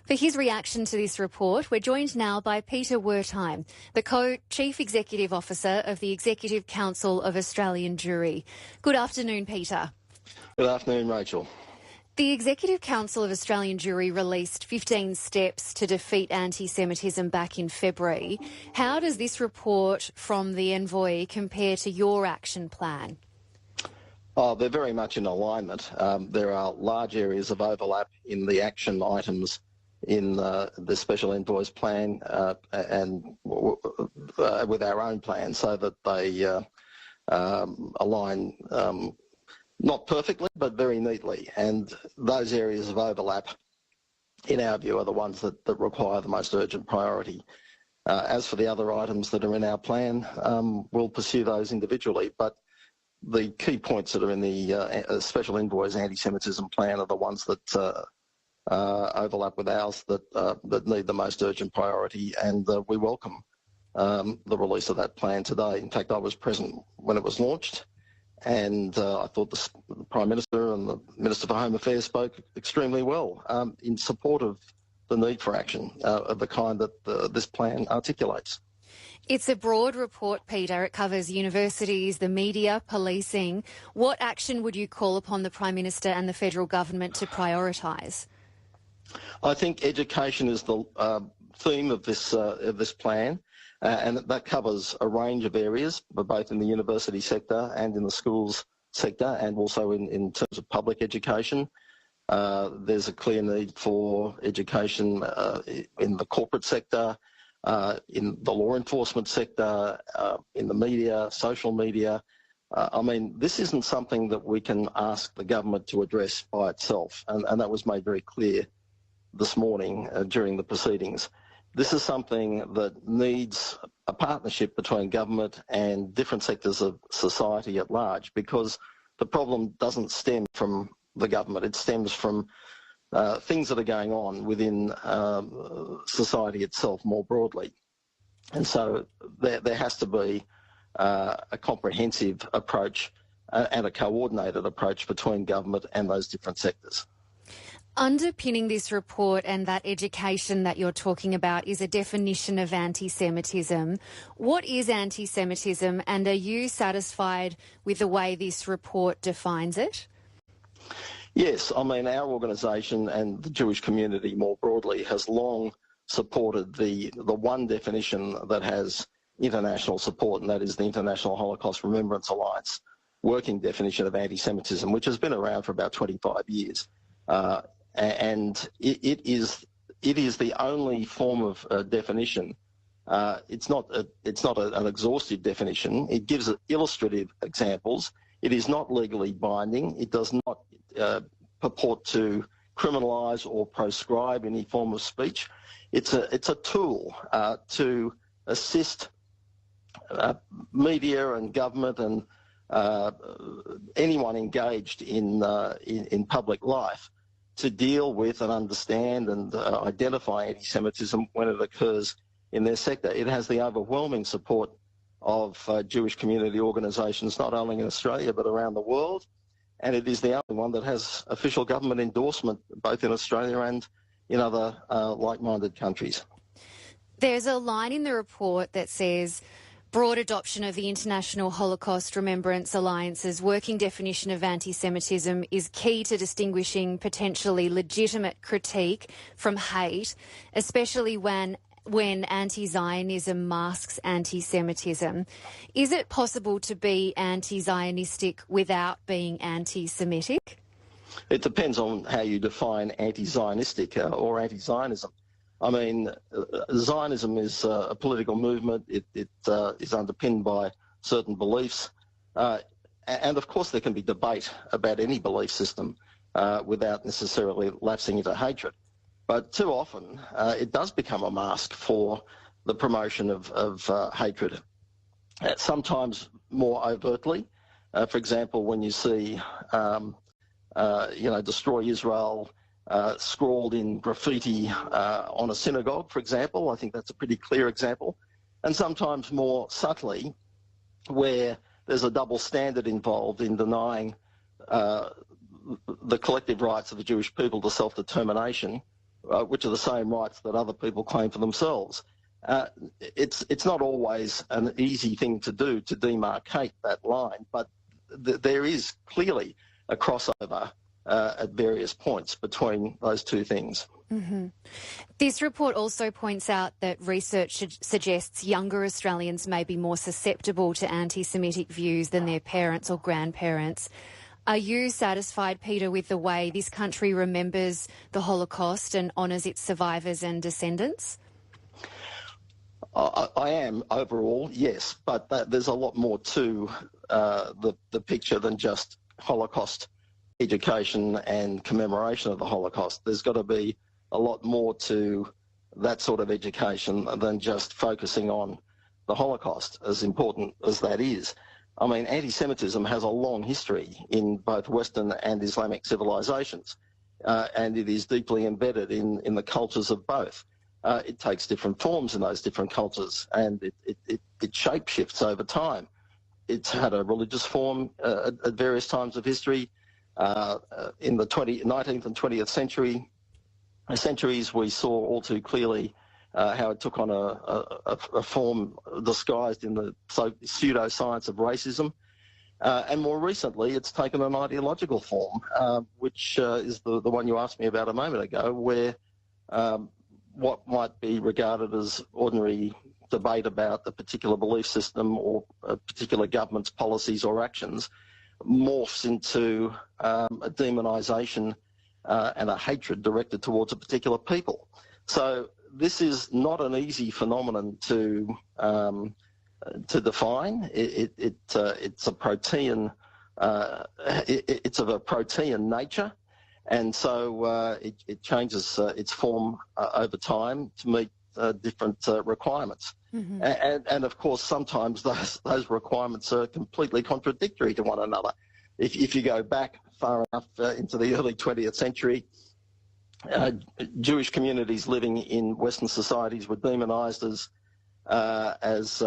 For his reaction to this report, we're joined now by Peter Wertheim, the Co-Chief Executive Officer of the Executive Council of Australian Jewry. Good afternoon, Peter. Good afternoon, Rachel. The Executive Council of Australian Jewry released 15 steps to defeat anti-Semitism back in February. How does this report from the Envoy compare to your action plan? Oh, they're very much in alignment. There are large areas of overlap in the action items in the Special Envoy's plan and with our own plan, so that they align not perfectly but very neatly. And those areas of overlap, in our view, are the ones that require the most urgent priority. As for the other items that are in our plan, we'll pursue those individually. But the key points that are in the Special Envoy's anti-Semitism plan are the ones that overlap with ours that need the most urgent priority, and we welcome the release of that plan today. In fact, I was present when it was launched, and I thought the Prime Minister and the Minister for Home Affairs spoke extremely well in support of the need for action of the kind that this plan articulates. It's a broad report, Peter. It covers universities, the media, policing. What action would you call upon the Prime Minister and the federal government to prioritise? I think education is the theme of this plan, and that covers a range of areas, both in the university sector and in the schools sector, and also in terms of public education. There's a clear need for education in the corporate sector, in the law enforcement sector, in the media, social media. I mean, this isn't something that we can ask the government to address by itself, and that was made very clear this morning during the proceedings. This is something that needs a partnership between government and different sectors of society at large, because the problem doesn't stem from the government. It stems from things that are going on within society itself more broadly. And so there has to be a comprehensive approach and a coordinated approach between government and those different sectors. Underpinning this report and that education that you're talking about is a definition of anti-Semitism. What is anti-Semitism, and are you satisfied with the way this report defines it? Yes, I mean, our organisation and the Jewish community more broadly has long supported the one definition that has international support, and that is the International Holocaust Remembrance Alliance working definition of anti-Semitism, which has been around for about 25 years. And it is the only form of definition. It's not an exhaustive definition. It gives illustrative examples. It is not legally binding. It does not purport to criminalise or proscribe any form of speech. It's a tool to assist media and government and anyone engaged in public life to deal with and understand and identify anti-Semitism when it occurs in their sector. It has the overwhelming support of Jewish community organisations, not only in Australia but around the world, and it is the only one that has official government endorsement both in Australia and in other like-minded countries. There's a line in the report that says, broad adoption of the International Holocaust Remembrance Alliance's working definition of anti-Semitism is key to distinguishing potentially legitimate critique from hate, especially when anti-Zionism masks anti-Semitism. Is it possible to be anti-Zionistic without being anti-Semitic? It depends on how you define anti-Zionistic or anti-Zionism. I mean, Zionism is a political movement. It is underpinned by certain beliefs. And of course there can be debate about any belief system without necessarily lapsing into hatred. But too often it does become a mask for the promotion of hatred, sometimes more overtly. For example, when you see, destroy Israel, scrawled in graffiti on a synagogue, for example. I think that's a pretty clear example. And sometimes more subtly, where there's a double standard involved in denying the collective rights of the Jewish people to self-determination which are the same rights that other people claim for themselves. It's not always an easy thing to do to demarcate that line, but there is clearly a crossover at various points between those two things. Mm-hmm. This report also points out that research suggests younger Australians may be more susceptible to anti-Semitic views than their parents or grandparents. Are you satisfied, Peter, with the way this country remembers the Holocaust and honours its survivors and descendants? I am overall, yes, but there's a lot more to the picture than just Holocaust education and commemoration of the Holocaust. There's got to be a lot more to that sort of education than just focusing on the Holocaust, as important as that is. I mean, anti-Semitism has a long history in both Western and Islamic civilizations, and it is deeply embedded in the cultures of both. It takes different forms in those different cultures, and it shape-shifts over time. It's had a religious form at various times of history. In the 19th and 20th centuries, we saw all too clearly how it took on a form disguised in the pseudo-science of racism. And more recently, it's taken an ideological form, which is the one you asked me about a moment ago, where what might be regarded as ordinary debate about a particular belief system or a particular government's policies or actions morphs into a demonisation and a hatred directed towards a particular people. So this is not an easy phenomenon to define. It's a protean. It's of a protean nature, and so it changes its form over time to meet different requirements. Mm-hmm. And of course, sometimes those requirements are completely contradictory to one another. If you go back far enough into the early 20th century, Jewish communities living in Western societies were demonised as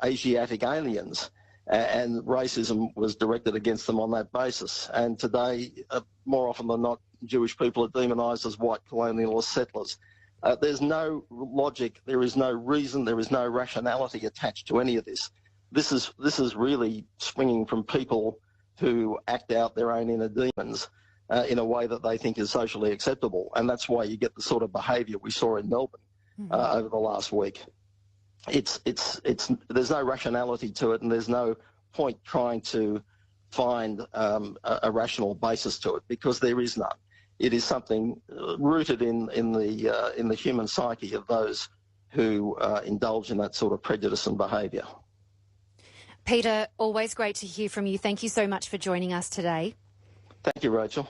Asiatic aliens, and racism was directed against them on that basis. And today, more often than not, Jewish people are demonised as white colonialist settlers. There's no logic, there is no reason, there is no rationality attached to any of this. This is really springing from people who act out their own inner demons in a way that they think is socially acceptable, and that's why you get the sort of behaviour we saw in Melbourne over the last week. There's no rationality to it, and there's no point trying to find a rational basis to it, because there is none. It is something rooted in the human psyche of those who indulge in that sort of prejudice and behaviour. Peter, always great to hear from you. Thank you so much for joining us today. Thank you, Rachel.